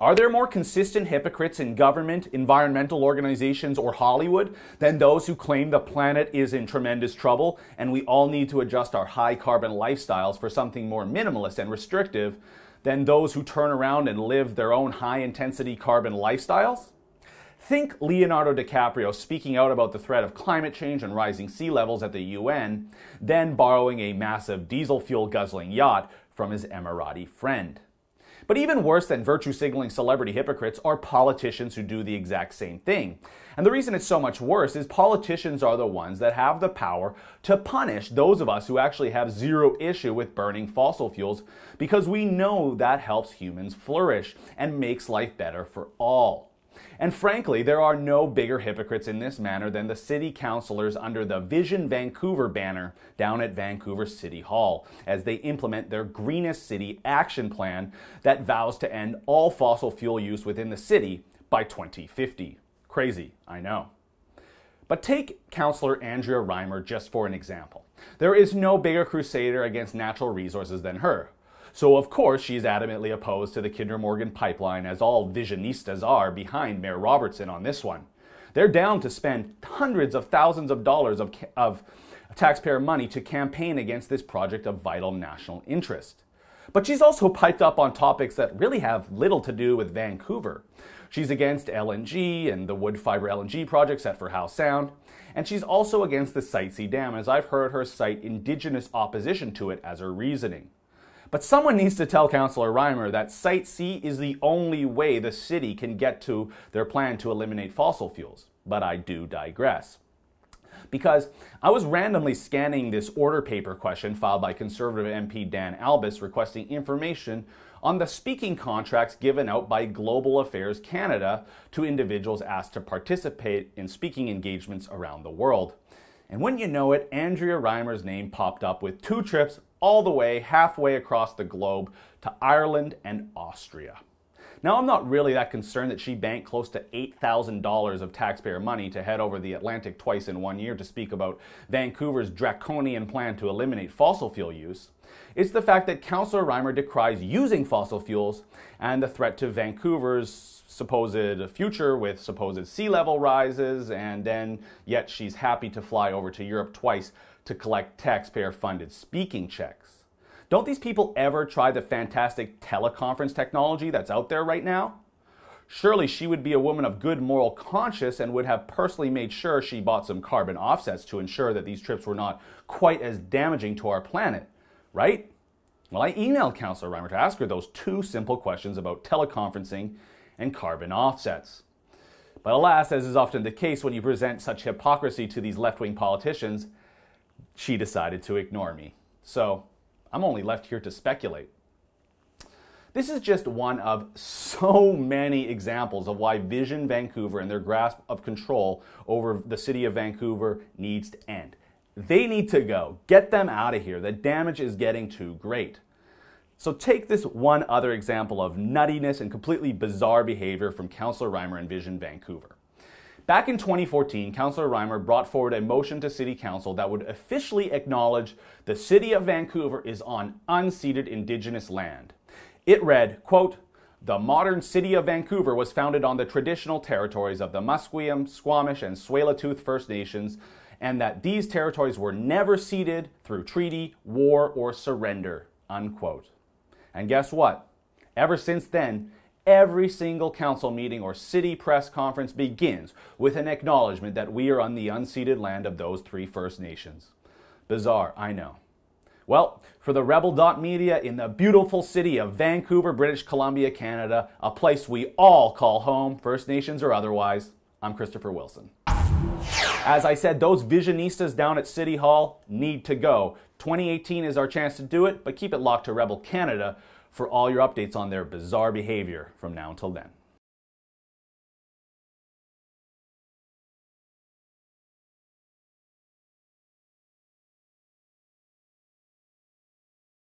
Are there more consistent hypocrites in government, environmental organizations, or Hollywood than those who claim the planet is in tremendous trouble and we all need to adjust our high-carbon lifestyles for something more minimalist and restrictive than those who turn around and live their own high-intensity carbon lifestyles? Think Leonardo DiCaprio speaking out about the threat of climate change and rising sea levels at the UN, then borrowing a massive diesel fuel guzzling yacht from his Emirati friend. But even worse than virtue-signaling celebrity hypocrites are politicians who do the exact same thing. And the reason it's so much worse is politicians are the ones that have the power to punish those of us who actually have zero issue with burning fossil fuels, because we know that helps humans flourish and makes life better for all. And frankly, there are no bigger hypocrites in this manner than the city councillors under the Vision Vancouver banner down at Vancouver City Hall, as they implement their Greenest City Action Plan that vows to end all fossil fuel use within the city by 2050. Crazy, I know. But take Councillor Andrea Reimer just for an example. There is no bigger crusader against natural resources than her. So of course she's adamantly opposed to the Kinder Morgan pipeline, as all visionistas are behind Mayor Robertson on this one. They're down to spend hundreds of thousands of dollars of taxpayer money to campaign against this project of vital national interest. But she's also piped up on topics that really have little to do with Vancouver. She's against LNG and the wood fiber LNG project set for Howe Sound. And she's also against the Site C Dam, as I've heard her cite Indigenous opposition to it as her reasoning. But someone needs to tell Councillor Reimer that Site C is the only way the city can get to their plan to eliminate fossil fuels. But I do digress. Because I was randomly scanning this order paper question filed by Conservative MP Dan Albus requesting information on the speaking contracts given out by Global Affairs Canada to individuals asked to participate in speaking engagements around the world. And when you know it, Andrea Reimer's name popped up with 2 trips all the way halfway across the globe to Ireland and Austria. Now, I'm not really that concerned that she banked close to $8,000 of taxpayer money to head over the Atlantic twice in 1 year to speak about Vancouver's draconian plan to eliminate fossil fuel use. It's the fact that Councillor Reimer decries using fossil fuels and the threat to Vancouver's supposed future with supposed sea level rises, and then yet she's happy to fly over to Europe twice to collect taxpayer-funded speaking checks. Don't these people ever try the fantastic teleconference technology that's out there right now? Surely she would be a woman of good moral conscience and would have personally made sure she bought some carbon offsets to ensure that these trips were not quite as damaging to our planet, right? Well, I emailed Councillor Reimer to ask her those 2 simple questions about teleconferencing and carbon offsets. But alas, as is often the case when you present such hypocrisy to these left-wing politicians, she decided to ignore me. So I'm only left here to speculate. This is just one of so many examples of why Vision Vancouver and their grasp of control over the city of Vancouver needs to end. They need to go. Get them out of here. The damage is getting too great. So take this one other example of nuttiness and completely bizarre behavior from Councillor Reimer and Vision Vancouver. Back in 2014, Councillor Reimer brought forward a motion to City Council that would officially acknowledge the City of Vancouver is on unceded Indigenous land. It read, quote, "The modern City of Vancouver was founded on the traditional territories of the Musqueam, Squamish, and Tsleil-Waututh First Nations, and that these territories were never ceded through treaty, war, or surrender," unquote. And guess what? Ever since then, every single council meeting or city press conference begins with an acknowledgement that we are on the unceded land of those 3 First Nations. Bizarre, I know. Well, for the Rebel.media in the beautiful city of Vancouver, British Columbia, Canada, a place we all call home, First Nations or otherwise, I'm Christopher Wilson. As I said, those visionistas down at City Hall need to go. 2018 is our chance to do it, but keep it locked to Rebel Canada for all your updates on their bizarre behavior from now until then.